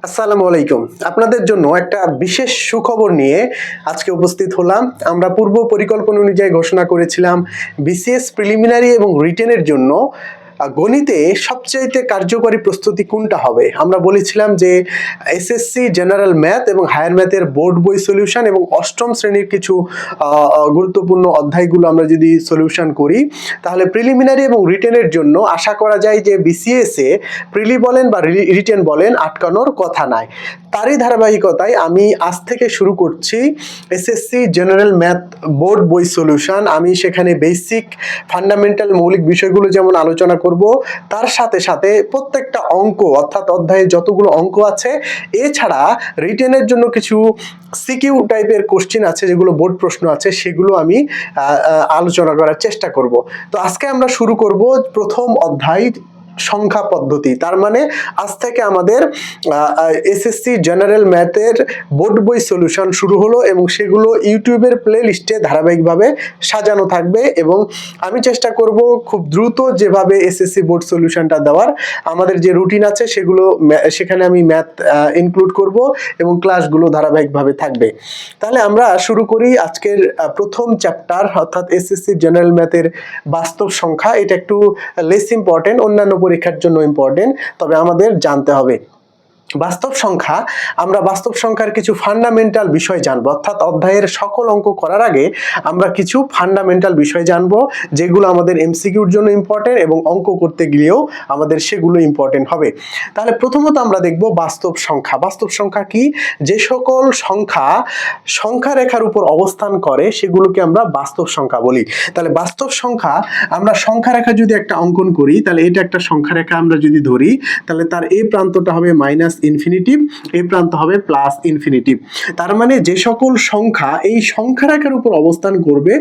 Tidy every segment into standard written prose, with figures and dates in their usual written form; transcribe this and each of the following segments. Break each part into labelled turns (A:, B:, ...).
A: আসসালামু আলাইকুম। আপনাদের জন্য একটা বিশেষ সুখবর নিয়ে আজকে উপস্থিত হলাম। আমরা পূর্ব পরিকল্পনা অনুযায়ী ঘোষণা করেছিলাম বিসিএস প্রিলিমিনারি এবং রিটেনের জন্য গণিতে সবচাইতে কার্যকরী প্রস্তুতি কোনটা হবে। আমরা বলেছিলাম যে এসএসসি জেনারেল ম্যাথ এবং হায়ার ম্যাথের বোর্ড বই সলিউশন এবং অষ্টম শ্রেণীর কিছু গুরুত্বপূর্ণ অধ্যায়গুলো আমরা যদি সলিউশন করি তাহলে প্রিলিমিনারি এবং রিটেনের জন্য আশা করা যায় যে বিসিএস এ প্রিলি বলেন বা রিটেন বলেন আটকানোর কথা নাই। তারই ধারাবাহিকতায় আমি আজ থেকে শুরু করছি এসএসসি জেনারেল ম্যাথ বোর্ড বই সলিউশন। আমি সেখানে বেসিক ফান্ডামেন্টাল মৌলিক বিষয়গুলো যেমন আলোচনা করব, তার সাথে সাথে প্রত্যেকটা অঙ্ক অর্থাৎ অধ্যায়ে যতগুলো অঙ্ক আছে, এছাড়া রিটেনের জন্য কিছু সিকিউ টাইপের কোশ্চেন আছে যেগুলো বোর্ড প্রশ্ন আছে, সেগুলো আমি আলোচনা করার চেষ্টা করব। তো আজকে আমরা শুরু করব প্রথম অধ্যায় সংখ্যা পদ্ধতি। তার মানে আজ থেকে আমাদের এসএসসি জেনারেল ম্যাথের বোর্ড বই সলিউশন শুরু হলো এবং সেগুলো ইউটিউবের প্লে লিস্টে ধারাবাহিকভাবে সাজানো থাকবে এবং আমি চেষ্টা করব খুব দ্রুত যেভাবে এসএসসি বোর্ড সলিউশনটা দেওয়ার, আমাদের যে রুটিন আছে সেগুলো সেখানে আমি ম্যাথ ইনক্লুড করব এবং ক্লাসগুলো ধারাবাহিকভাবে থাকবে। তাহলে আমরা শুরু করি আজকের প্রথম চ্যাপ্টার অর্থাৎ এসএসসি জেনারেল ম্যাথের বাস্তব সংখ্যা। এটা একটু লেস ইম্পর্টেন্ট, অন্যান্য পরীক্ষার জন্য ইম্পর্টেন্ট, তবে আমাদের জানতে হবে। বাস্তব সংখ্যা, আমরা বাস্তব সংখ্যার কিছু ফান্ডামেন্টাল বিষয় জানবো, অর্থাৎ অধ্যায়ের সকল অঙ্ক করার আগে আমরা কিছু ফান্ডামেন্টাল বিষয় জানবো যেগুলো আমাদের এমসিকিউর জন্য ইম্পর্টেন্ট এবং অঙ্ক করতে গেলেও আমাদের সেগুলো ইম্পর্টেন্ট হবে। তাহলে প্রথমত আমরা দেখব বাস্তব সংখ্যা। বাস্তব সংখ্যা কি? যে সকল সংখ্যা রেখার উপর অবস্থান করে সেগুলোকে আমরা বাস্তব সংখ্যা বলি। তাহলে বাস্তব সংখ্যা, আমরা সংখ্যা রেখা যদি একটা অঙ্কন করি, তাহলে এটা একটা সংখ্যা রেখা আমরা যদি ধরি, তাহলে তার এই প্রান্তটা হবে মাইনাস ইনফিনিটিভ, এই প্রান্ত হবে প্লাস ইনফিনিটিভ। তার মানে যে সকল সংখ্যা এই সংখ্যা রেখার উপর অবস্থান করবে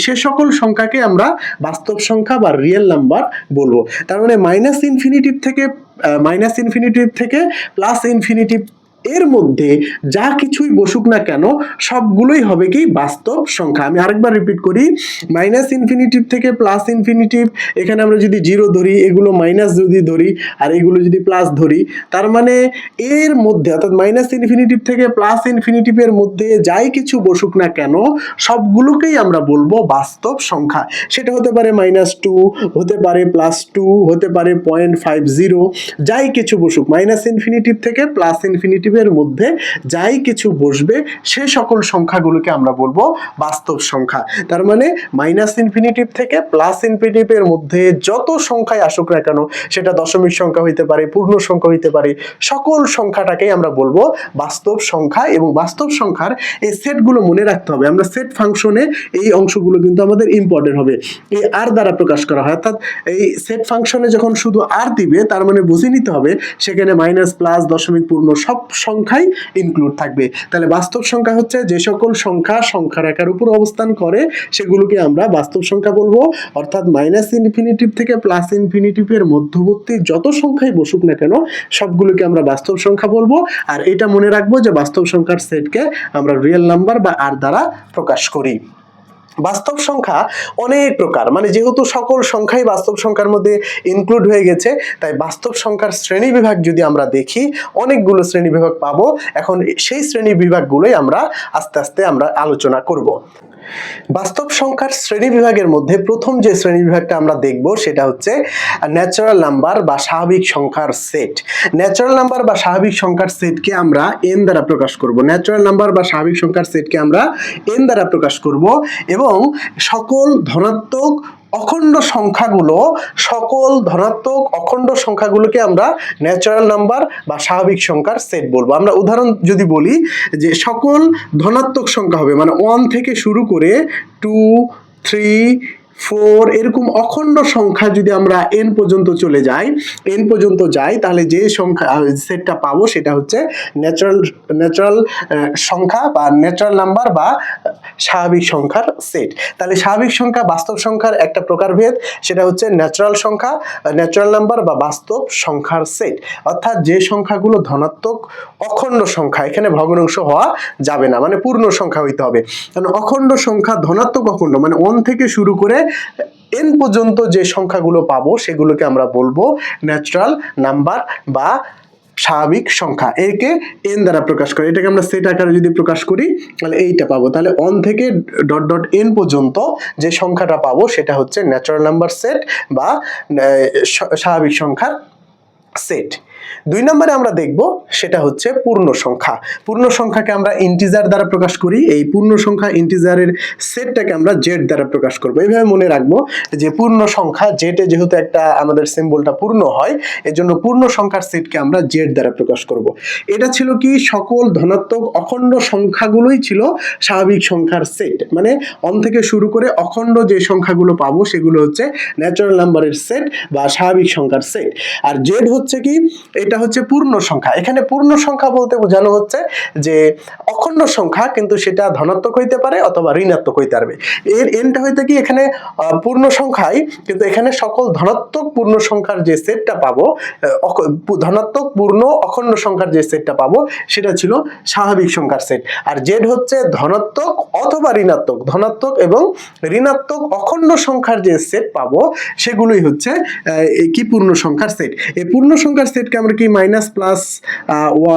A: সে সকল সংখ্যাকে আমরা বাস্তব সংখ্যা বা রিয়েল নাম্বার বলবো। তার মানে মাইনাস ইনফিনিটিভ থেকে প্লাস ইনফিনিটিভ এর মধ্যে যা কিছুই বসুক না কেন সবগুলোই হবে কি বাস্তব সংখ্যা। আমি আরেকবার রিপিট করি, মাইনাস ইনফিনিটিভ থেকে প্লাস ইনফিনিটিভ, এখানে আমরা যদি জিরো ধরি, এগুলো মাইনাস যদি ধরি আর এগুলো যদি প্লাস ধরি, তার মানে এর মধ্যে অর্থাৎ মাইনাস ইনফিনিটিভ থেকে প্লাস ইনফিনিটিভের মধ্যে যাই কিছু বসুক না কেন সবগুলোকেই আমরা বলবো বাস্তব সংখ্যা। সেটা হতে পারে -2, হতে পারে +2, হতে পারে 0.50, যাই কিছু বসুক, মাইনাস ইনফিনিটিভ থেকে প্লাস ইনফিনিটিভ এর মধ্যে যাই কিছু বসবে সে সকল সংখ্যাগুলোকে আমরা বলবো বাস্তব সংখ্যা। তার মানে মাইনাস ইনফিনিটিভ থেকে প্লাস ইনফিনিটিভ এর মধ্যে যত সংখ্যায় আসুক না কেন, সেটা দশমিক সংখ্যা হইতে পারে, পূর্ণ সংখ্যা হইতে পারে, সকল সংখ্যাটাকেই আমরা বলবো বাস্তব সংখ্যা। এবং বাস্তব সংখ্যার এই সেটগুলো মনে রাখতে হবে। আমরা সেট ফাংশনে এই অংশগুলো কিন্তু আমাদের ইম্পর্টেন্ট হবে, এই আর দ্বারা প্রকাশ করা হয়। অর্থাৎ এই সেট ফাংশনে যখন শুধু আর দিবে, তার মানে বুঝে নিতে হবে সেখানে মাইনাস প্লাস দশমিক পূর্ণ সব সংখ্যাই ইনক্লুড থাকবে। তাহলে বাস্তব সংখ্যা হচ্ছে যে সকল সংখ্যা রেখার উপর অবস্থান করে সেগুলোকে আমরা বাস্তব সংখ্যা বলবো। অর্থাৎ মাইনাস ইনফিনিটিভ থেকে প্লাস ইনফিনিটিভ এর মধ্যবর্তী যত সংখ্যাই বসুক না কেন সবগুলোকে আমরা বাস্তব সংখ্যা বলবো। আর এটা মনে রাখবো যে বাস্তব সংখ্যার সেটকে আমরা রিয়েল নাম্বার বা আর দ্বারা প্রকাশ করি। বাস্তব সংখ্যা অনেক প্রকার, মানে যেহেতু সকল সংখ্যাই বাস্তব সংখ্যার মধ্যে ইনক্লুড হয়ে গেছে, তাই বাস্তব সংখ্যার শ্রেণী বিভাগ যদি আমরা দেখি অনেকগুলো শ্রেণী বিভাগ পাবো। এখন সেই শ্রেণী বিভাগগুলোই আমরা আস্তে আস্তে আমরা আলোচনা করব। বাস্তব সংখ্যার শ্রেণী বিভাগের মধ্যে প্রথম যে শ্রেণী বিভাগটা আমরা দেখব সেটা হচ্ছে ন্যাচারাল নাম্বার বা স্বাভাবিক সংখ্যার সেট। ন্যাচারাল নাম্বার বা স্বাভাবিক সংখ্যার সেটকে আমরা n দ্বারা প্রকাশ করব। ন্যাচারাল নাম্বার বা স্বাভাবিক সংখ্যার সেটকে আমরা n দ্বারা প্রকাশ করব এবং সকল ধনাত্মক অখণ্ড সংখ্যাগুলোকে আমরা ন্যাচারাল নাম্বার বা স্বাভাবিক সংখ্যার সেট বলবো। আমরা উদাহরণ যদি বলি যে সকল ধনাত্মক সংখ্যা হবে, মানে 1 থেকে শুরু করে 2, 3, 4 এরকম অখণ্ড সংখ্যা যদি আমরা n পর্যন্ত যাই তাহলে যে সংখ্যা সেটটা পাবো সেটা হচ্ছে ন্যাচারাল সংখ্যা বা ন্যাচারাল নাম্বার বা স্বাভাবিক সংখ্যার সেট। তাহলে স্বাভাবিক সংখ্যা বাস্তব সংখ্যার একটা প্রকারভেদ, সেটা হচ্ছে ন্যাচারাল নাম্বার বা বাস্তব সংখ্যার সেট। অর্থাৎ যে সংখ্যাগুলো ধনাত্মক অখণ্ড সংখ্যা, এখানে ভগ্নাংশ হওয়া যাবে না, মানে পূর্ণ সংখ্যা হইতে হবে। কারণ অখণ্ড সংখ্যা ধনাত্মক অখণ্ড মানে 1 থেকে শুরু করে n পর্যন্ত যে সংখ্যাগুলো পাবো সেগুলোকে আমরা বলবো ন্যাচারাল নাম্বার বা স্বাভাবিক সংখ্যা, একে n দ্বারা প্রকাশ করে। এটাকে আমরা সেট আকারে যদি প্রকাশ করি তাহলে এইটা পাবো। তাহলে 1 থেকে ডট ডট n পর্যন্ত যে সংখ্যাটা পাবো সেটা হচ্ছে ন্যাচারাল নাম্বার সেট বা স্বাভাবিক সংখ্যার সেট। 2 নম্বরে আমরা দেখব সেটা হচ্ছে পূর্ণ সংখ্যা। পূর্ণ সংখ্যাকে আমরা ইন্টিজার দ্বারা প্রকাশ করি। এই পূর্ণ সংখ্যা ইন্টিজারের সেটটাকে আমরা জেড দ্বারা প্রকাশ করব। এইভাবে মনে রাখবো যে পূর্ণ সংখ্যা জেটে যেহেতু একটা আমাদের সিম্বলটা পূর্ণ হয়, এজন্য পূর্ণ সংখ্যার সেটকে আমরা জেড দ্বারা প্রকাশ করব। এটা ছিল কি সকল ধনাত্মক অখণ্ড সংখ্যাগুলোই ছিল স্বাভাবিক সংখ্যার সেট, মানে 1 থেকে শুরু করে অখণ্ড যে সংখ্যাগুলো পাবো সেগুলো হচ্ছে ন্যাচারাল নাম্বারের সেট বা স্বাভাবিক সংখ্যার সেট। আর জেড হচ্ছে কি, এটা হচ্ছে পূর্ণ সংখ্যা। এখানে পূর্ণ সংখ্যা বলতে বোঝানো হচ্ছে যে অখণ্ড সংখ্যা কিন্তু সেটা ধনাত্মক হইতে পারে অথবা ঋণাত্মক হইতে পারবে। এর এনটা হইতে কি এখানে পূর্ণ সংখ্যাই, কিন্তু এখানে সকল ধনাত্মক পূর্ণ সংখ্যার যে সেটটা পাবো, ধনাত্মক পূর্ণ অখণ্ড সংখ্যার যে সেটটা পাবো সেটা ছিল স্বাভাবিক সংখ্যার সেট। আর জেড হচ্ছে ধনাত্মক অথবা ঋণাত্মক, ধনাত্মক এবং ঋণাত্মক অখণ্ড সংখ্যার যে সেট পাবো সেগুলোই হচ্ছে কি পূর্ণ সংখ্যার সেট। এই পূর্ণ সংখ্যার সেটকে আমরা কি minus plus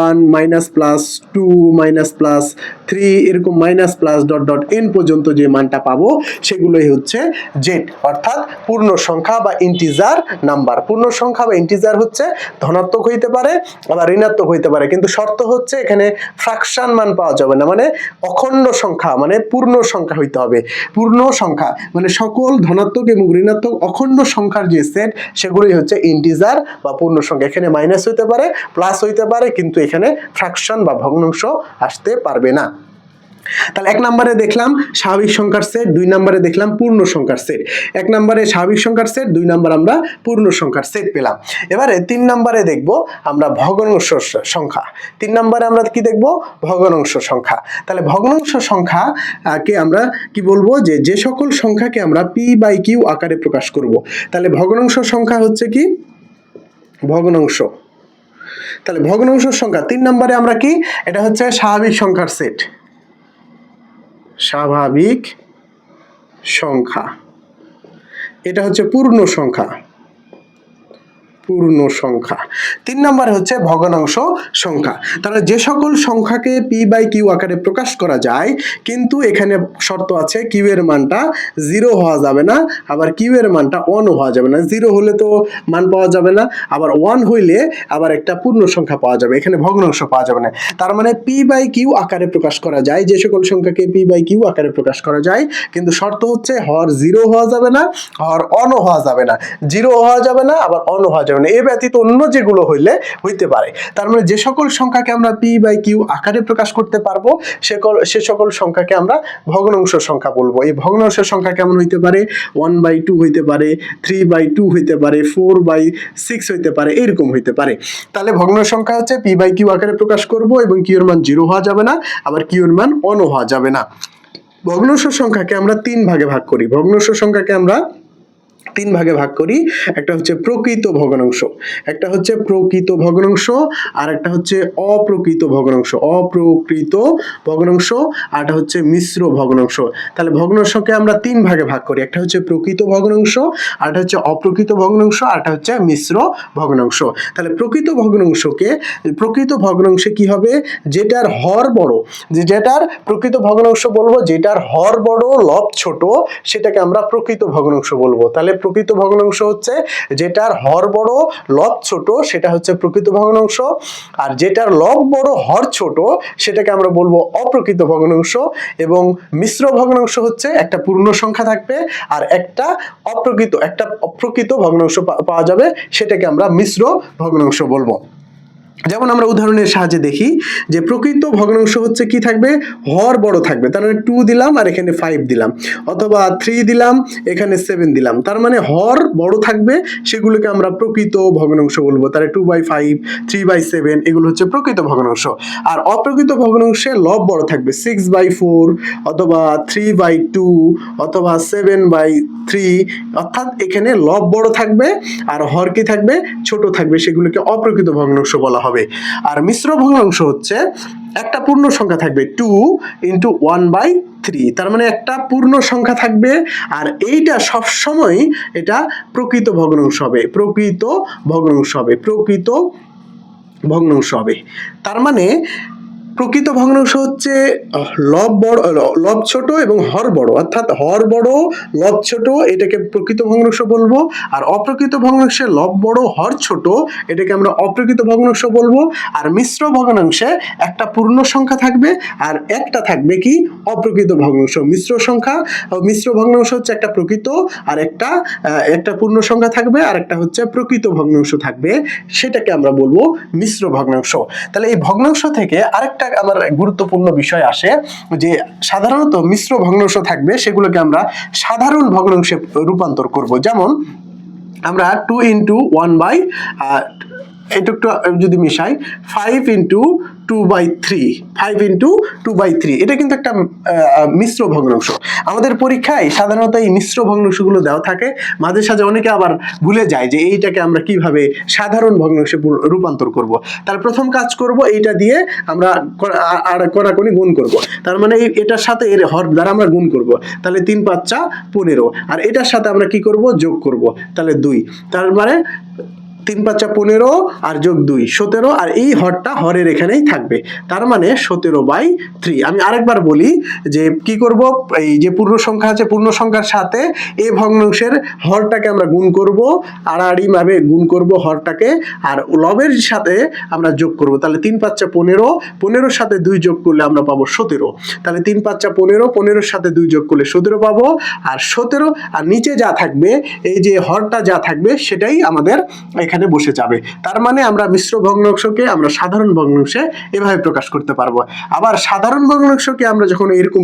A: 1 minus plus 2 minus plus 3 এরকম minus plus dot dot n পর্যন্ত যে মানটা পাবো সেগুলোই হচ্ছে জেড, অর্থাৎ পূর্ণ সংখ্যা বা ইন্টিজার নাম্বার। পূর্ণ সংখ্যা বা ইন্টিজার হচ্ছে ধনাত্মক হইতে পারে আবার ঋণাত্মক হইতে পারে, কিন্তু শর্ত হচ্ছে এখানে ফ্র্যাকশন মান পাওয়া যাবে না, মানে অখণ্ড সংখ্যা, মানে পূর্ণ সংখ্যা হইতে হবে। পূর্ণ সংখ্যা মানে সকল ধনাত্মক এবং ঋণাত্মক অখণ্ড সংখ্যার যে সেট সেগুলোই হচ্ছে ইন্টিজার বা পূর্ণ সংখ্যা। এখানে মাইনাস হইতে পারে, প্লাস হইতে পারে, কিন্তু এখানে ফ্র্যাকশন বা ভগ্নাংশ আসতে পারবে না। তাহলে 1 নম্বরে দেখলাম স্বাভাবিক সংখ্যার সেট, 2 নম্বরে দেখলাম পূর্ণ সংখ্যার সেট। 1 নম্বরে স্বাভাবিক সংখ্যার সেট, 2 নম্বর আমরা পূর্ণ সংখ্যার সেট পেলাম। এবারে 3 নম্বরে দেখব আমরা ভগ্নাংশ সংখ্যা। 3 নম্বরে আমরা কি দেখব? ভগ্নাংশ সংখ্যা। তাহলে ভগ্নাংশ সংখ্যা কে আমরা কি বলবো, যে যে সকল সংখ্যাকে আমরা p/q আকারে প্রকাশ করব। তাহলে ভগ্নাংশ সংখ্যা হচ্ছে কি ভগ্নাংশ। তাহলে ভগ্নাংশ সংখ্যা 3 নম্বরে আমরা কি, এটা হচ্ছে স্বাভাবিক সংখ্যার সেট, স্বাভাবিক সংখ্যা। এটা হচ্ছে পূর্ণ সংখ্যা, পূর্ণ সংখ্যা। 3 নম্বরে হচ্ছে ভগ্নাংশ সংখ্যা। তাহলে যে সকল সংখ্যাকে p/q আকারে প্রকাশ করা যায়, কিন্তু এখানে শর্ত আছে q এর মানটা 0 হওয়া যাবে না, আবার q এর মানটা 1 হওয়া যাবে না। 0 হলে তো মান পাওয়া যাবে না, আবার 1 হইলে আবার একটা পূর্ণ সংখ্যা পাওয়া যাবে, এখানে ভগ্নাংশ পাওয়া যাবে না। তার মানে p/q আকারে প্রকাশ করা যায়, যে সকল সংখ্যাকে p/q আকারে প্রকাশ করা যায়, কিন্তু শর্ত হচ্ছে হর 0 হওয়া যাবে না, হর 1 হওয়া যাবে না। 0 হওয়া যাবে না, আবার 1 হওয়া যাবে না, এ ব্যতীত অন্য যেগুলো হইতে পারে। তার মানে যে সকল সংখ্যাকে আমরা p/q আকারে প্রকাশ করতে পারবো সে সকল সংখ্যাকে আমরা ভগ্নাংশ সংখ্যা বলবো। এই ভগ্নাংশ সংখ্যা কেমন হইতে পারে? 1/2 হইতে পারে, 3/2 হইতে পারে, 4/6 হইতে পারে, এরকম হইতে পারে। তাহলে ভগ্নাংশ সংখ্যা হচ্ছে p/q আকারে প্রকাশ করব এবং q এর মান 0 হওয়া যাবে না, আবার q এর মান 1 হওয়া যাবে না। ভগ্নাংশ সংখ্যাকে আমরা 3 ভাগে ভাগ করি। ভগ্নাংশ সংখ্যাকে আমরা 3 ভাগে ভাগ করি। একটা হচ্ছে প্রকৃত ভগ্নাংশ, একটা হচ্ছে প্রকৃত ভগ্নাংশ, আর একটা হচ্ছে অপ্রকৃত ভগ্নাংশ, অপ্রকৃত ভগ্নাংশ, আর একটা হচ্ছে মিশ্র ভগ্নাংশ। তাহলে ভগ্নাংশকে আমরা 3 ভাগে ভাগ করি। একটা হচ্ছে প্রকৃত ভগ্নাংশ, আর একটা হচ্ছে অপ্রকৃত ভগ্নাংশ, আর একটা হচ্ছে মিশ্র ভগ্নাংশ। তাহলে প্রকৃত ভগ্নাংশে কি হবে? যেটার হর বড়, যেটার প্রকৃত ভগ্নাংশ বলবো যেটার হর বড় লব ছোট, সেটাকে আমরা প্রকৃত ভগ্নাংশ বলবো। তাহলে প্রকৃত ভগ্নাংশ হচ্ছে যেটার হর বড় লব ছোট, সেটা হচ্ছে প্রকৃত ভগ্নাংশ। আর যেটার লব বড় হর ছোট সেটাকে আমরা বলবো অপ্রকৃত ভগ্নাংশ। এবং মিশ্র ভগ্নাংশ হচ্ছে একটা পূর্ণ সংখ্যা থাকবে আর একটা অপ্রকৃত ভগ্নাংশ পাওয়া যাবে, সেটাকে আমরা মিশ্র ভগ্নাংশ বলবো। যেমন আমরা উদাহরণের সাহায্যে দেখি যে প্রকৃত ভগ্নাংশ হচ্ছে কি থাকবে, হর বড় থাকবে, তার মানে 2 দিলাম আর এখানে 5 দিলাম, অথবা 3 দিলাম এখানে 7 দিলাম, তার মানে হর বড় থাকবে, সেগুলোকে আমরা প্রকৃত ভগ্নাংশ বলবো। তাহলে 2/5, 3/7 এগুলো হচ্ছে প্রকৃত ভগ্নাংশ। আর অপ্রকৃত ভগ্নাংশে লব বড় থাকবে, 6/4 অথবা 3/2 অথবা 7/3, অর্থাৎ এখানে লব বড় থাকবে আর হর কি থাকবে, ছোট থাকবে, সেগুলোকে অপ্রকৃত ভগ্নাংশ বলা হবে। আর মিশ্র ভগ্নাংশ হচ্ছে একটা পূর্ণ সংখ্যা থাকবে 2 × 1/3, তার মানে একটা পূর্ণ সংখ্যা থাকবে আর এইটা সব সময় এটা প্রকৃত ভগ্নাংশ হবে, প্রকৃত ভগ্নাংশ হবে, প্রকৃত ভগ্নাংশ হবে। তার মানে প্রকৃত ভগ্নাংশ হচ্ছে লব বড়, লব ছোট এবং হর বড়, অর্থাৎ হর বড় লব ছোট, এটাকে প্রকৃত ভগ্নাংশ বলবো। আর অপ্রকৃত ভগ্নাংশে লব বড় হর ছোট, এটাকে আমরা অপ্রকৃত ভগ্নাংশ বলবো। আর মিশ্র ভগ্নাংশে একটা পূর্ণ সংখ্যা থাকবে আর একটা থাকবে কি অপ্রকৃত ভগ্নাংশ। মিশ্র ভগ্নাংশ হচ্ছে একটা প্রকৃত আর একটা পূর্ণ সংখ্যা থাকবে আর একটা হচ্ছে প্রকৃত ভগ্নাংশ থাকবে, সেটাকে আমরা বলবো মিশ্র ভগ্নাংশ। তাহলে এই ভগ্নাংশ থেকে আরেকটা আমার গুরুত্বপূর্ণ বিষয় আসে যে সাধারণত মিশ্র ভগ্নাংশ থাকবে, সেগুলোকে আমরা সাধারণ ভগ্নাংশে রূপান্তর করব। যেমন আমরা 2 ইন্টু 1 বাই একটু যদি মিশাই 5 ইন্টু 2/3, 5 ইন্টু 2/3, এটা কিন্তু একটা মিশ্র ভগ্নাংশ। আমাদের পরীক্ষায় সাধারণত এই মিশ্র ভগ্নাংশগুলো দেওয়া থাকে, মাঝে সাঝে অনেকে আবার ভুলে যায় যে এইটাকে আমরা কিভাবে সাধারণ ভগ্নাংশে রূপান্তর করব। তাহলে প্রথম কাজ করব, এইটা দিয়ে আমরা আর কোনাকুনি গুণ করব। তার মানে এটার সাথে এর হর দ্বারা আমরা গুণ করব, তাহলে 3 5 15। আর এটার সাথে আমরা কি করব, যোগ করব, তাহলে 2। তার মানে 3 5 15 আর যোগ 2 17, আর এই হরটা হরের এখানেই থাকবে, তার মানে 17/3। আমি আরেকবার বলি যে কি করব, এই যে পূর্ণ সংখ্যা আছে, পূর্ণ সংখ্যার সাথে এই ভগ্নাংশের হরটাকে আমরা গুণ করব, আড়াআড়ি ভাবে গুণ করব হরটাকে, আর লবের সাথে আমরা যোগ করব। তাহলে 3 5 15, 15 সাথে 2 যোগ করলে আমরা পাবো 17। তাহলে 3 5 15, 15 সাথে 2 যোগ করলে 17 পাবো। আর 17 আর নিচে যা থাকবে, এই যে হরটা যা থাকবে সেটাই আমাদের এখানে বসে যাবে। তার মানে আমরা মিশ্র ভগ্নাংশকে আমরা সাধারণ ভগ্নাংশে এভাবে প্রকাশ করতে পারবো। আবার সাধারণ ভগ্নাংশকে আমরা যখন এরকম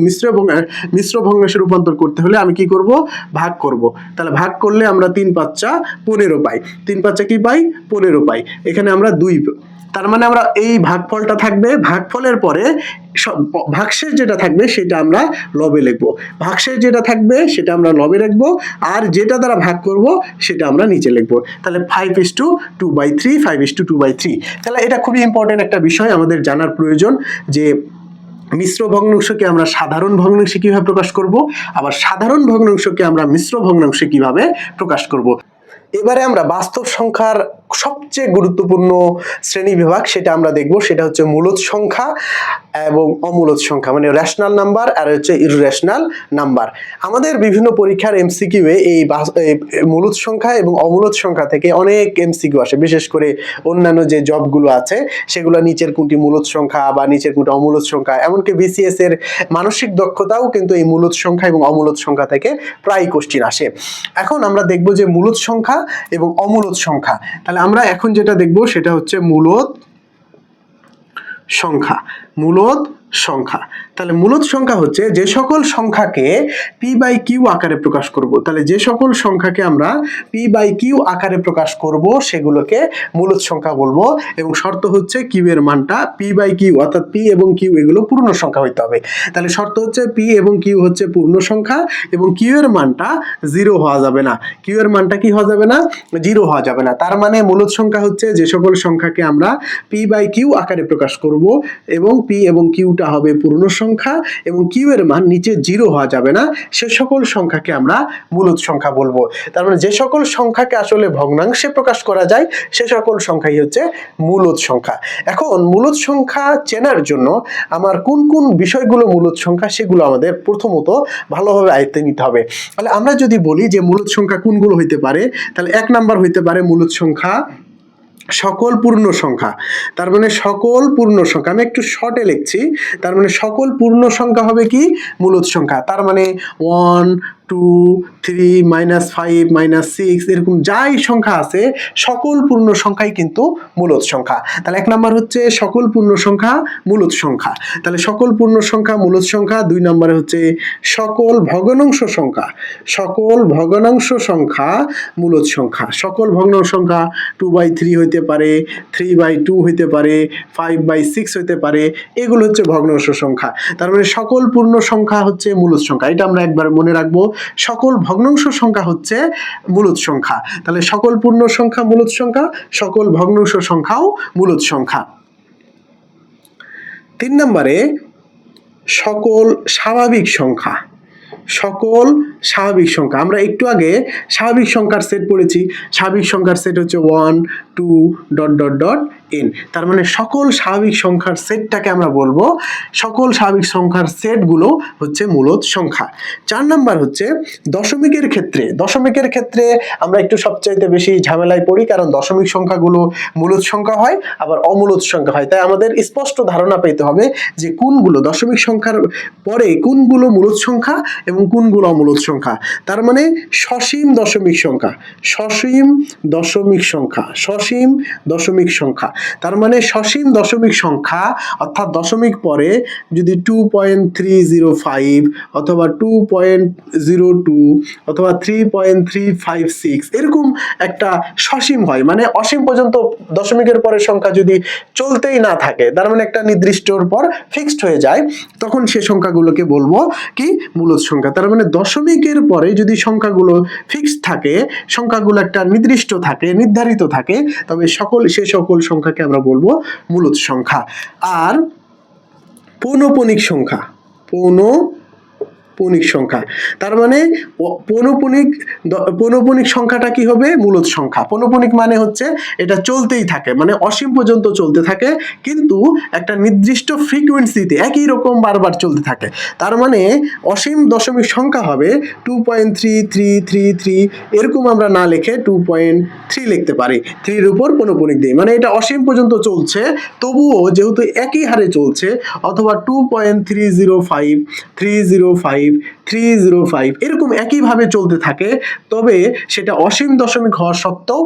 A: মিশ্র ভগ্নাংশে রূপান্তর করতে হলে আমি কি করব, ভাগ করব। তাহলে ভাগ করলে আমরা 3 5 15 পাই, 3 5 কি পাই, 15 পাই। এখানে আমরা 2, তার মানে আমরা এই ভাগফলটা থাকবে, ভাগফলের পরে ভাগশেষ যেটা থাকবে সেটা আমরা লবে লিখবো, ভাগশেষ যেটা থাকবে সেটা আমরা লবে লিখবো, আর যেটা দ্বারা ভাগ করব সেটা আমরা নিচে লিখবো। তাহলে 5:2/3, 5:2/3। তাহলে এটা খুবই ইম্পর্টেন্ট একটা বিষয়, আমাদের জানার প্রয়োজন যে মিশ্র ভগ্নাংশকে আমরা সাধারণ ভগ্নাংশে কিভাবে প্রকাশ করব, আবার সাধারণ ভগ্নাংশকে আমরা মিশ্র ভগ্নাংশে কিভাবে প্রকাশ করব। এবারে আমরা বাস্তব সংখ্যার সবচেয়ে গুরুত্বপূর্ণ শ্রেণী বিভাগ সেটা আমরা দেখব, সেটা হচ্ছে মূলদ সংখ্যা এবং অমূলদ সংখ্যা, মানে রেশনাল নাম্বার আর হচ্ছে ইররেশনাল নাম্বার। আমাদের বিভিন্ন পরীক্ষার এমসিকিউ এ এই মূলদ সংখ্যা এবং অমূলদ সংখ্যা থেকে অনেক এমসিকিউ আসে, বিশেষ করে অন্যান্য যে জবগুলো আছে সেগুলো নিচের কোনটি মূলদ সংখ্যা বা নিচের কোনটি অমূলদ সংখ্যা, এমনকি বিসিএস এর মানসিক দক্ষতাও কিন্তু এই মূলদ সংখ্যা এবং অমূলদ সংখ্যা থেকে প্রায় কোশ্চিন আসে। এখন আমরা দেখব যে মূলদ সংখ্যা এবং অমূলদ সংখ্যা। তাহলে আমরা এখন যেটা দেখব সেটা হচ্ছে মূলদ সংখ্যা। মূলদ সংখ্যা, তাহলে মূলদ সংখ্যা হচ্ছে যে সকল সংখ্যাকে p/q আকারে প্রকাশ করব। তাহলে যে সকল সংখ্যাকে আমরা p/q আকারে প্রকাশ করব সেগুলোকে মূলদ সংখ্যা বলবো, এবং শর্ত হচ্ছে q এর মানটা p/q, অর্থাৎ p এবং q এগুলো পূর্ণ সংখ্যা হইতে হবে। তাহলে শর্ত হচ্ছে p এবং q হচ্ছে পূর্ণ সংখ্যা এবং q এর মানটা 0 হওয়া যাবে না, q এর মানটা কি হওয়া যাবে না, 0 হওয়া যাবে না। তার মানে মূলদ সংখ্যা হচ্ছে যে সকল সংখ্যাকে আমরা p/q আকারে প্রকাশ করব এবং p এবং qটা হবে পূর্ণ সংখ্যা এবং q এর মান নিচে 0 হওয়া যাবে না, সে সকল সংখ্যাকে আমরা মূলদ সংখ্যা বলবো। তার মানে যে সকল সংখ্যাকে আসলে ভগ্নাংশে প্রকাশ করা যায় সে সকল সংখ্যাই হচ্ছে মূলদ সংখ্যা। এখন মূলদ সংখ্যা চেনার জন্য আমার কোন কোন বিষয়গুলো মূলদ সংখ্যা সেগুলো আমাদের প্রথমত ভালোভাবে আয়ত্তে নিতে হবে। তাহলে আমরা যদি বলি যে মূলদ সংখ্যা কোনগুলো হইতে পারে, তাহলে 1 নাম্বার হইতে পারে মূলদ সংখ্যা সকল পূর্ণ সংখ্যা। তার মানে সকল পূর্ণ সংখ্যা, আমি একটু শর্টে লিখছি, তার মানে সকল পূর্ণ সংখ্যা হবে কি মূলদ সংখ্যা। তার মানে 1 2 3 -5 -6 এরকম যাই সংখ্যা আছে সকল পূর্ণ সংখ্যাই কিন্তু মূলদ সংখ্যা। তাহলে 1 নাম্বার হচ্ছে সকল পূর্ণ সংখ্যা মূলদ সংখ্যা। তাহলে সকল পূর্ণ সংখ্যা মূলদ সংখ্যা। 2 নম্বরে হচ্ছে সকল ভগ্নাংশ সংখ্যা, সকল ভগ্নাংশ সংখ্যা মূলদ সংখ্যা। সকল ভগ্নাংশ সংখ্যা 2/3 হইতে পারে, 3/2 হইতে পারে, 5/6 হইতে পারে, এগুলো হচ্ছে ভগ্নাংশ সংখ্যা। তার মানে সকল পূর্ণ সংখ্যা হচ্ছে মূলদ সংখ্যা, এটা আমরা একবার মনে রাখবো। সকল ভগ্নাংশ সংখ্যা হচ্ছে মূলদ সংখ্যা। তাহলে সকল পূর্ণ সংখ্যা মূলদ সংখ্যা, সকল ভগ্নাংশ সংখ্যাও মূলদ সংখ্যা। 3 নম্বরে সকল স্বাভাবিক সংখ্যা, সকল স্বাভাবিক সংখ্যা। আমরা একটু আগে স্বাভাবিক সংখ্যার সেট পড়েছি, স্বাভাবিক সংখ্যার সেট হচ্ছে 1 2 n, তার মানে সকল স্বাভাবিক সংখ্যার সেটটাকে আমরা বলবো, সকল স্বাভাবিক সংখ্যার সেটগুলো হচ্ছে মূলদ সংখ্যা। 4 নাম্বার হচ্ছে দশমিকের ক্ষেত্রে। দশমিকের ক্ষেত্রে আমরা একটু সবচাইতে বেশি ঝামেলায় পড়ি, কারণ দশমিক সংখ্যাগুলো মূলদ সংখ্যা হয় আবার অমূলদ সংখ্যা হয়। তাই আমাদের স্পষ্ট ধারণা পেতে হবে যে কোনগুলো দশমিক সংখ্যার পরে কোনগুলো মূলদ সংখ্যা এবং কোনগুলো অমূলদ সংখ্যা। তার মানে সসীম দশমিক সংখ্যা, সসীম দশমিক সংখ্যা, সসীম দশমিক সংখ্যা। তার মানে সসীম দশমিক সংখ্যা অর্থাৎ দশমিক পরে যদি 2.305 অথবা 2.02 অথবা 3.356 এরকম একটা সসীম হয়, মানে অসীম পর্যন্ত দশমিকের পরের সংখ্যা যদি চলতেই না থাকে, তার মানে একটা নির্দিষ্টর পর ফিক্সড হয়ে যায়, তখন সে সংখ্যাগুলোকে বলবো কি মূলদ সংখ্যা। তার মানে দশমিকের পরে যদি সংখ্যাগুলো ফিক্সড থাকে, সংখ্যাগুলো একটা নির্দিষ্ট থাকে, নির্ধারিত থাকে, তবে সে সকল সংখ্যাকে আমরা বলবো মূলদ সংখ্যা। আর পৌনঃপুনিক সংখ্যা, পৌনঃপুনিক সংখ্যা, তার মানে পৌনঃপুনিক সংখ্যাটা কি হবে মূলদ সংখ্যা। পৌনঃপুনিক মানে হচ্ছে এটা চলতেই থাকে, মানে অসীম পর্যন্ত চলতে থাকে, কিন্তু একটা নির্দিষ্ট ফ্রিকোয়েন্সিতে একই রকম বারবার চলতে থাকে। তার মানে অসীম দশমিক সংখ্যা হবে 2.3333, এরকম আমরা না লিখে 2.3 লিখতে পারি, 3 এর উপর পৌনঃপুনিক দিই, মানে এটা অসীম পর্যন্ত চলছে, তবুও যেহেতু একই হারে চলছে, অথবা 2.305 305 305 এরকম একইভাবে চলতে থাকে, তবে সেটা অসীম দশমিক হওয়া সত্ত্বেও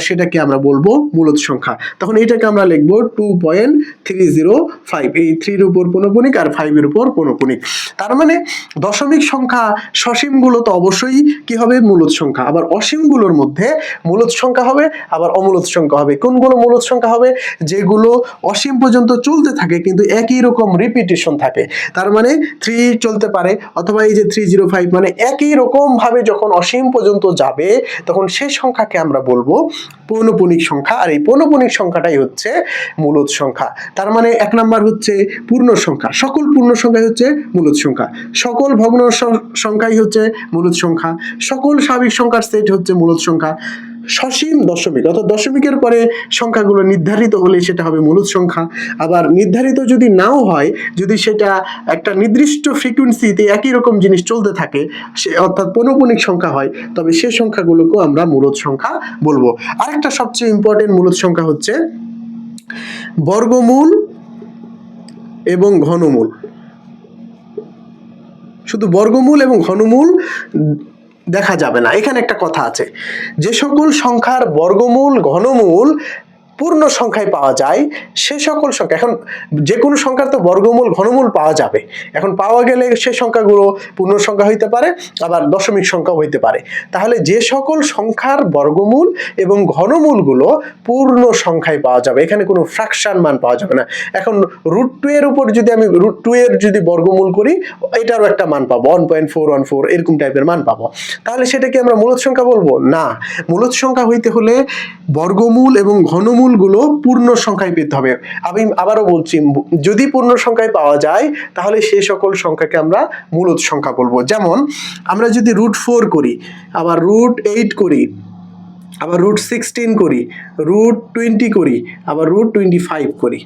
A: সেটাকে আমরা বলবো মূলদ সংখ্যা। তখন এটাকে আমরা লিখবো 2.305, এই 3 এর উপর পৌনঃপুনিক আর 5 এর উপর পৌনঃপুনিক। তার মানে দশমিক সংখ্যা সসীমগুলো তো অবশ্যই কি হবে মূলদ সংখ্যা, আবার অসীমগুলোর মধ্যে মূলদ সংখ্যা হবে আবার অমূলদ সংখ্যা হবে। কোনগুলো মূলদ সংখ্যা হবে? যেগুলো অসীম পর্যন্ত চলতে থাকে কিন্তু একই রকম রিপিটেশন থাকে। তার মানে 3 চলতে পারে, অথবা এই যে 305, মানে একই রকম ভাবে যখন অসীম পর্যন্ত যাবে তখন সেই সংখ্যাকে আমরা বলবো পৌনঃপুনিক সংখ্যা, আর এই পৌনঃপুনিক সংখ্যাটাই হচ্ছে মূলদ সংখ্যা। তার মানে 1 নাম্বার হচ্ছে পূর্ণ সংখ্যা, সকল পূর্ণ সংখ্যাই হচ্ছে মূলদ সংখ্যা, সকল ভগ্ন সংখ্যাই হচ্ছে মূলদ সংখ্যা, সকল স্বাভাবিক সংখ্যার সেট হচ্ছে মূলদ সংখ্যা, সসীম দশমিক অর্থাৎ দশমিকের পরে সংখ্যাগুলো নির্ধারিত হলে সেটা হবে মূলদ সংখ্যা, আবার নির্ধারিত যদি নাও হয়, যদি সেটা একটা নির্দিষ্ট ফ্রিকোয়েন্সিতে একই রকম জিনিস চলতে থাকে, সে অর্থাৎ পৌনঃপুনিক সংখ্যা হয়, তবে সে সংখ্যাগুলোকেও আমরা মূলদ সংখ্যা বলবো। আরেকটা সবচেয়ে ইম্পর্টেন্ট মূলদ সংখ্যা হচ্ছে বর্গমূল এবং ঘনমূল। শুধু বর্গমূল এবং ঘনমূল দেখা যাবে না, এখানে একটা কথা আছে, যে সকল সংখ্যার বর্গমূল ঘনমূল পূর্ণ সংখ্যায় পাওয়া যায়, সে সকল সংখ্যা, এখন যে কোনো সংখ্যার তো বর্গমূল ঘনমূল পাওয়া যাবে, এখন পাওয়া গেলে সে সংখ্যাগুলো পূর্ণ সংখ্যা হইতে পারে আবার দশমিক সংখ্যা হইতে পারে। তাহলে যে সকল সংখ্যার বর্গমূল এবং ঘনমূলগুলো পূর্ণ সংখ্যায় পাওয়া যাবে, এখানে কোনো ফ্র্যাকশন মান পাওয়া যাবে না। এখন √2 এর উপর যদি আমি √2 এর যদি বর্গমূল করি, এটারও একটা মান পাবো 1.414 এরকম টাইপের মান পাবো, তাহলে সেটাকে আমরা মূলদ সংখ্যা বলবো না। মূলদ সংখ্যা হইতে হলে বর্গমূল এবং ঘনমূল গুলো পূর্ণ সংখ্যায় পেতে হবে। আমি আবারও বলছি, যদি পূর্ণ সংখ্যায় পাওয়া যায় তাহলে সেই সকল সংখ্যাকে আমরা মূলদ সংখ্যা বলবো। যেমন আমরা যদি √4 করি, আবার √8 করি, আবার √16 করি, √20 করি, আবার √25 করি,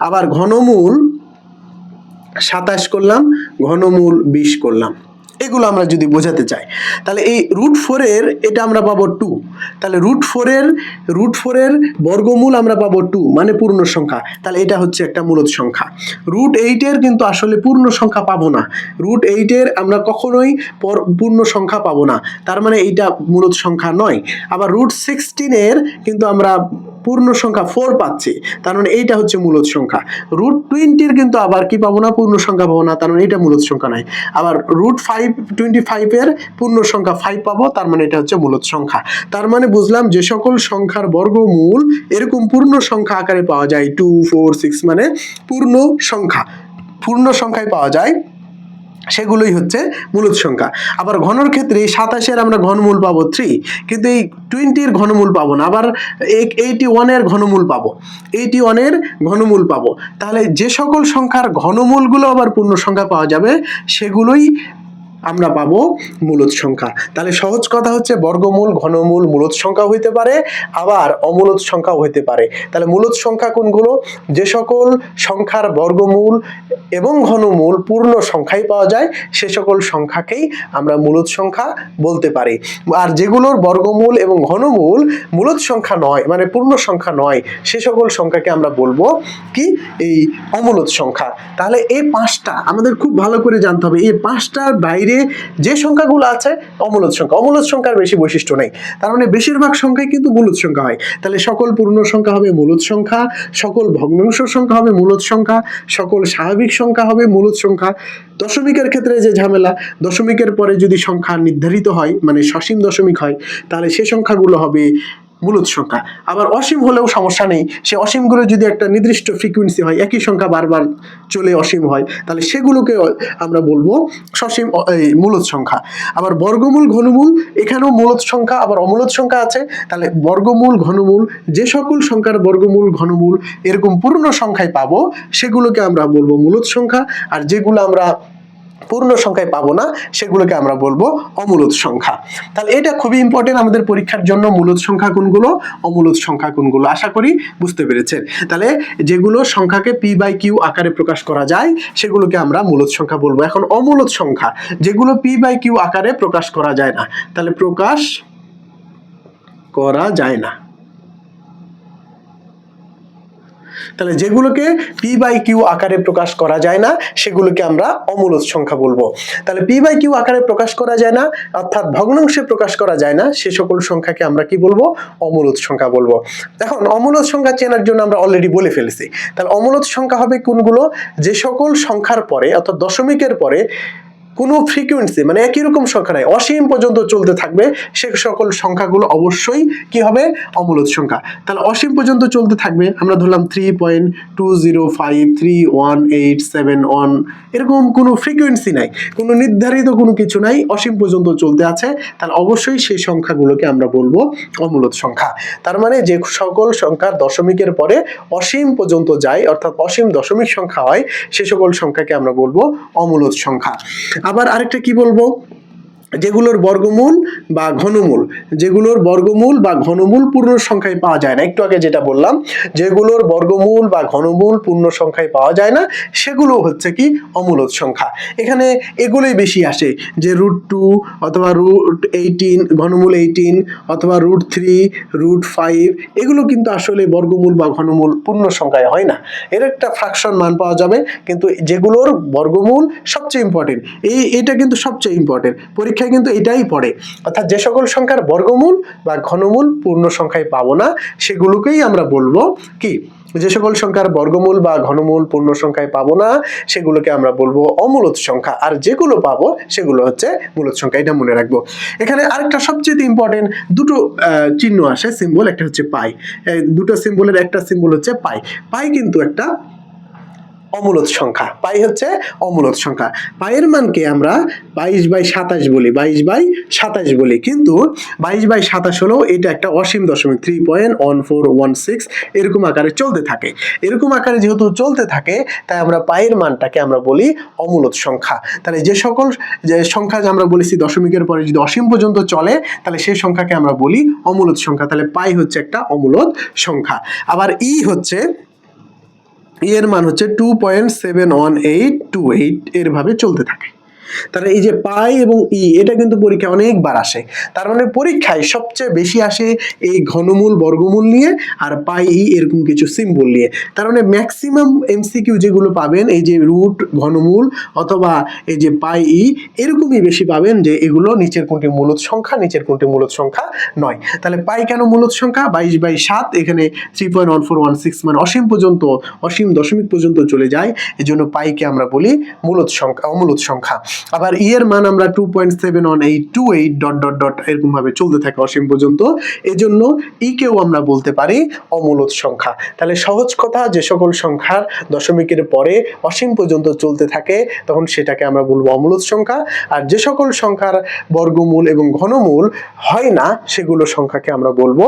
A: আবার ঘনমূল 27 করলাম, ঘনমূল 20 করলাম, এগুলো আমরা যদি বোঝাতে চাই, তাহলে এই √4 এর এটা আমরা পাবো 2, তাহলে √4 এর বর্গমূল আমরা পাবো 2, মানে পূর্ণ সংখ্যা, তাহলে এটা হচ্ছে একটা মূলদ সংখ্যা। √8 এর কিন্তু আসলে পূর্ণ সংখ্যা পাবো না, √8 এর আমরা কখনোই পূর্ণ সংখ্যা পাবো না, তার মানে এইটা মূলদ সংখ্যা নয়। আবার √16 এর কিন্তু আমরা পূর্ণ সংখ্যা 4 পাচ্ছি, তার মানে এইটা হচ্ছে মূলদ সংখ্যা। √20 এর কিন্তু আবার কি পাবো না, পূর্ণ সংখ্যা পাবো না, তার মানে এটা মূলদ সংখ্যা নয়। আবার √25 এর পূর্ণ সংখ্যা 5 পাবো, তার মানে এটা হচ্ছে মূলদ সংখ্যা। তার মানে বুঝলাম যে সকল সংখ্যার বর্গমূল এরকম পূর্ণ সংখ্যা আকারে পাওয়া যায়, 2 4 6, মানে পূর্ণ সংখ্যায় পাওয়া যায়, সেগুলোই হচ্ছে মূলদ সংখ্যা। আবার ঘনর ক্ষেত্রে 27 এর আমরা ঘনমূল পাবো 3, কিন্তু এই 20 এর ঘনমূল পাবো না। আবার 81 এর ঘনমূল পাবো, 81 এর ঘনমূল পাবো। তাহলে যে সকল সংখ্যার ঘনমূলগুলো আবার পূর্ণ সংখ্যা পাওয়া যাবে, সেগুলোই আমরা পাবো মূলদ সংখ্যা। তাহলে সহজ কথা হচ্ছে বর্গমূল, ঘনমূল মূলদ সংখ্যা হইতে পারে, আবার অমূলদ সংখ্যাও হইতে পারে। তাহলে মূলদ সংখ্যা কোনগুলো? যে সকল সংখ্যার বর্গমূল এবং ঘনমূল পূর্ণ সংখ্যাই পাওয়া যায় সে সকল সংখ্যাকেই আমরা মূলদ সংখ্যা বলতে পারি। আর যেগুলোর বর্গমূল এবং ঘনমূল মূলদ সংখ্যা নয়, মানে পূর্ণ সংখ্যা নয়, সে সকল সংখ্যাকে আমরা বলবো কি? এই অমূলদ সংখ্যা। তাহলে এই পাঁচটা আমাদের খুব ভালো করে জানতে হবে। এই পাঁচটার বাইরে যে সংখ্যাগুলো আছে অমূলদ সংখ্যা। অমূলদ সংখ্যার বেশি বৈশিষ্ট্য নেই, তার মানে বেশিরভাগ সংখ্যাই কিন্তু মূলদ সংখ্যা হয়। তাহলে সকল পূর্ণ সংখ্যা হবে মূলদ সংখ্যা, সকল ভগ্নাংশ সংখ্যা হবে মূলদ সংখ্যা, সকল স্বাভাবিক সংখ্যা হবে মূলদ সংখ্যা। দশমিকের ক্ষেত্রে যে ঝামেলা, দশমিকের পরে যদি সংখ্যা নির্ধারিত হয়, মানে সসীম দশমিক হয়, তাহলে সে সংখ্যাগুলো হবে মূলদ সংখ্যা। আবার অসীম হলেও সমস্যা নেই, সে অসীমগুলো যদি একটা নির্দিষ্ট ফ্রিকোয়েন্সি হয়, একই সংখ্যা বারবার চলে অসীম হয়, তাহলে সেগুলোকে আমরা বলবো সসীম মূলদ সংখ্যা। আবার বর্গমূল, ঘনমূল, এখানেও মূলদ সংখ্যা আবার অমূলদ সংখ্যা আছে। তাহলে বর্গমূল, ঘনমূল, যে সকল সংখ্যার বর্গমূল, ঘনমূল এরকম পূর্ণ সংখ্যায় পাবো সেগুলোকে আমরা বলবো মূলদ সংখ্যা। আর যেগুলো আমরা পূর্ণ সংখ্যায় পাবো না সেগুলোকে আমরা বলবো অমূলদ সংখ্যা। তাহলে এটা খুবই ইম্পর্টেন্ট আমাদের পরীক্ষার জন্য, মূলদ সংখ্যা কোনগুলো, অমূলদ সংখ্যা কোনগুলো। আশা করি বুঝতে পেরেছেন। তাহলে যেগুলো সংখ্যাকে p/q আকারে প্রকাশ করা যায় সেগুলোকে আমরা মূলদ সংখ্যা বলবো। এখন অমূলদ সংখ্যা, যেগুলো p/q আকারে প্রকাশ করা যায় না, তাহলে প্রকাশ করা যায় না, তাহলে যেগুলোকে p/q আকারে প্রকাশ করা যায় না সেগুলোকে আমরা অমূলদ সংখ্যা বলবো। তাহলে p/q আকারে প্রকাশ করা যায় না, অর্থাৎ ভগ্নাংশে প্রকাশ করা যায় না, সে সকল সংখ্যাকে আমরা কি বলবো? অমূলদ সংখ্যা বলবো। এখন অমূলদ সংখ্যা চেনার জন্য আমরা অলরেডি বলে ফেলেছি। তাহলে অমূলদ সংখ্যা হবে কোনগুলো? যে সকল সংখ্যার পরে, অর্থাৎ দশমিকের পরে কোনো ফ্রিকোয়েন্সি, মানে একই রকম সংখ্যা নাই, অসীম পর্যন্ত চলতে থাকবে, সে সকল সংখ্যাগুলো অবশ্যই কি হবে? অমূলদ সংখ্যা। তাহলে অসীম পর্যন্ত চলতে থাকবে, আমরা ধরলাম 3.2053187 এরকম কোনো ফ্রিকোয়েন্সি নাই, কোনো নির্ধারিত কোনো কিছু নাই, অসীম পর্যন্ত চলতে আছে, তাহলে অবশ্যই সেই সংখ্যাগুলোকে আমরা বলবো অমূলদ সংখ্যা। তার মানে যে সকল সংখ্যা দশমিকের পরে অসীম পর্যন্ত যায়, অর্থাৎ অসীম দশমিক সংখ্যা হয়, সে সকল সংখ্যাকে আমরা বলবো অমূলদ সংখ্যা। আবার আরেকটা কি বলবো? যেগুলোর বর্গমূল বা ঘনমূল, যেগুলোর বর্গমূল বা ঘনমূল পূর্ণ সংখ্যায় পাওয়া যায় না, একটু আগে যেটা বললাম, যেগুলোর বর্গমূল বা ঘনমূল পূর্ণ সংখ্যায় পাওয়া যায় না সেগুলো হচ্ছে কি? অমূলদ সংখ্যা। এখানে এগুলোই বেশি আসে, যে √2 অথবা √18, ঘনমূল 18, অথবা √3, √5, এগুলো কিন্তু আসলে বর্গমূল বা ঘনমূল পূর্ণ সংখ্যায় হয় না, এর একটা ফ্র্যাকশন মান পাওয়া যাবে। কিন্তু যেগুলোর বর্গমূল সবচেয়ে ইম্পর্টেন্ট, এটা কিন্তু সবচেয়ে ইম্পর্টেন্ট, পরীক্ষা কিন্তু এটাই পড়ে, অর্থাৎ যে সকল সংখ্যার বর্গমূল বা ঘনমূল পূর্ণ সংখ্যায় পাবো না সেগুলোকেই আমরা বলবো কি? যে সকল সংখ্যার বর্গমূল বা ঘনমূল পূর্ণ সংখ্যায় পাবো না সেগুলোকে আমরা বলবো অমূলদ সংখ্যা, আর যেগুলো পাবো সেগুলো হচ্ছে মূলদ সংখ্যা। এটা মনে রাখবো। এখানে আরেকটা সবচেয়ে ইম্পর্টেন্ট দুটো চিহ্ন আসে, সিম্বল, একটা হচ্ছে পাই। দুটো সিম্বলের একটা সিম্বল হচ্ছে পাই। পাই কিন্তু একটা অমূলদ সংখ্যা, পাই হচ্ছে অমূলদ সংখ্যা। পাইয়ের মানকে আমরা 22/27 বলি, 22/27 বলি, কিন্তু 22/27 হলেও এটা একটা অসীম দশমিক, 3.1416 এরকম আকারে চলতে থাকে। এরকম আকারে যেহেতু চলতে থাকে, তাই আমরা পাইয়ের মানটাকে আমরা বলি অমূলদ সংখ্যা। তাহলে যে সকল সংখ্যা যে আমরা বলেছি দশমিকের পরে যদি অসীম পর্যন্ত চলে, তাহলে সেই সংখ্যাকে আমরা বলি অমূলদ সংখ্যা। তাহলে পাই হচ্ছে একটা অমূলদ সংখ্যা। আবার হচ্ছে এর মান হচ্ছে 2.71828 এরভাবে চলতে থাকে। তাহলে এই যে পাই এবং এটা কিন্তু পরীক্ষায় অনেকবার আসে। তার মানে পরীক্ষায় সবচেয়ে বেশি আসে এই ঘনমূল বর্গমূল নিয়ে আর পাই এরকম কিছু সিম্বল নিয়ে। তার মানে ম্যাক্সিমাম এমসিকিউ যেগুলো পাবেন এই যে রুট, ঘনমূল অথবা এই যে পাই এরকমই বেশি পাবেন, যে এগুলো নিচের কোনটি মূলদ সংখ্যা, নিচের কোনটি মূলদ সংখ্যা নয়। তাহলে পাই কেন মূলদ সংখ্যা? 22/7, এখানে 3.1416 মানে অসীম পর্যন্ত, অসীম দশমিক পর্যন্ত চলে যায়, এজন্য পাইকে আমরা বলি মূলদ সংখ্যা, অমূলদ সংখ্যা। আবার এর মান আমরা 2.71828 এরকম ভাবে চলতে থাকে অসীম পর্যন্ত, এজন্য কেও আমরা বলতে পারি অমূলদ সংখ্যা। তাহলে সহজ কথা, যে সকল সংখ্যার দশমিকের পরে অসীম পর্যন্ত চলতে থাকে তখন সেটাকে আমরা বলবো অমূলদ সংখ্যা, আর যে সকল সংখ্যার বর্গমূল এবং ঘনমূল হয় না সেগুলো সংখ্যাকে আমরা বলবো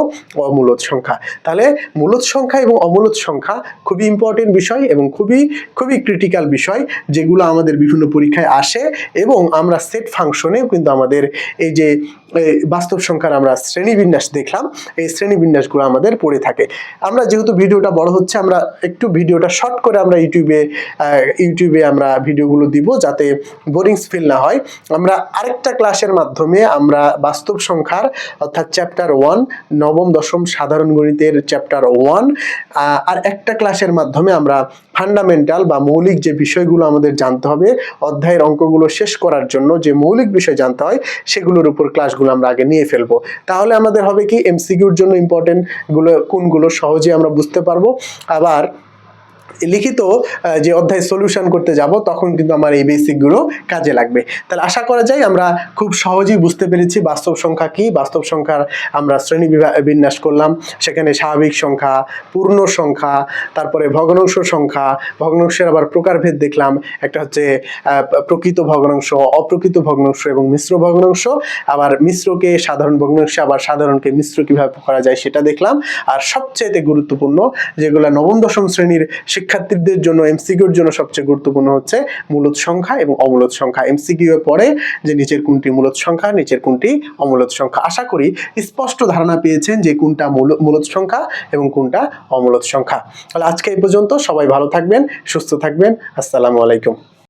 A: অমূলদ সংখ্যা। তাহলে মূলদ সংখ্যা এবং অমূলদ সংখ্যা খুবই ইম্পর্টেন্ট বিষয় এবং খুবই ক্রিটিক্যাল বিষয়, যেগুলো আমাদের বিভিন্ন পরীক্ষায় আসে এবং আমরা সেট ফাংশনেও কিন্তু আমাদের এই যে বাস্তব সংখ্যার আমরা শ্রেণীবিন্যাস দেখলাম, এই শ্রেণীবিন্যাসগুলো আমাদের পড়ে থাকে। আমরা যেহেতু ভিডিওটা বড় হচ্ছে, আমরা একটু ভিডিওটা শর্ট করে আমরা ইউটিউবে আমরা ভিডিওগুলো দিব যাতে বোরিংস ফিল না হয়। আমরা আরেকটা ক্লাসের মাধ্যমে আমরা বাস্তব সংখ্যার অর্থাৎ চ্যাপ্টার 1 নবম দশম সাধারণ গণিতের চ্যাপ্টার 1 আর একটা ক্লাসের মাধ্যমে আমরা ফান্ডামেন্টাল বা মৌলিক যে বিষয়গুলো আমাদের জানতে হবে অধ্যায়ের অঙ্কগুলো শেষ করার জন্য, যে মৌলিক বিষয় জানতে হয় সেগুলোর উপর ক্লাসগুলো আমরা আগে নিয়ে ফেলবো। তাহলে আমাদের হবে কি এমসিকিউর জন্য ইম্পর্টেন্ট গুলো কোনগুলো সহজে আমরা বুঝতে পারবো। আবার লিখিত যে অধ্যায় সলিউশন করতে যাব তখন কিন্তু আমার এই বেসিকগুলো কাজে লাগবে। তাহলে আশা করা যায় আমরা খুব সহজেই বুঝতে পেরেছি বাস্তব সংখ্যা কি। বাস্তব সংখ্যার আমরা শ্রেণী বিন্যাস করলাম, সেখানে স্বাভাবিক সংখ্যা, পূর্ণ সংখ্যা, তারপরে ভগ্নাংশ সংখ্যা, ভগ্নাংশের আবার প্রকারভেদ দেখলাম, একটা হচ্ছে প্রকৃত ভগ্নাংশ, অপ্রকৃত ভগ্নাংশ এবং মিশ্র ভগ্নাংশ। আবার মিশ্রকে সাধারণ ভগ্নাংশে, আবার সাধারণকে মিশ্র কিভাবে করা যায় সেটা দেখলাম। আর সবচেয়ে গুরুত্বপূর্ণ যেগুলো নবম দশম শ্রেণীর শিক্ষার্থীদের জন্য এমসিকিউর জন্য সবচেয়ে গুরুত্বপূর্ণ হচ্ছে মূলদ সংখ্যা এবং অমূলদ সংখ্যা। এমসিকিউ এ পড়ে যে নিচের কোনটি মূলদ সংখ্যা, নিচের কোনটি অমূলদ সংখ্যা। আশা করি স্পষ্ট ধারণা পেয়েছেন যে কোনটা মূলদ সংখ্যা এবং কোনটা অমূলদ সংখ্যা। তাহলে আজকে এই পর্যন্ত, সবাই ভালো থাকবেন, সুস্থ থাকবেন। আসসালামু আলাইকুম।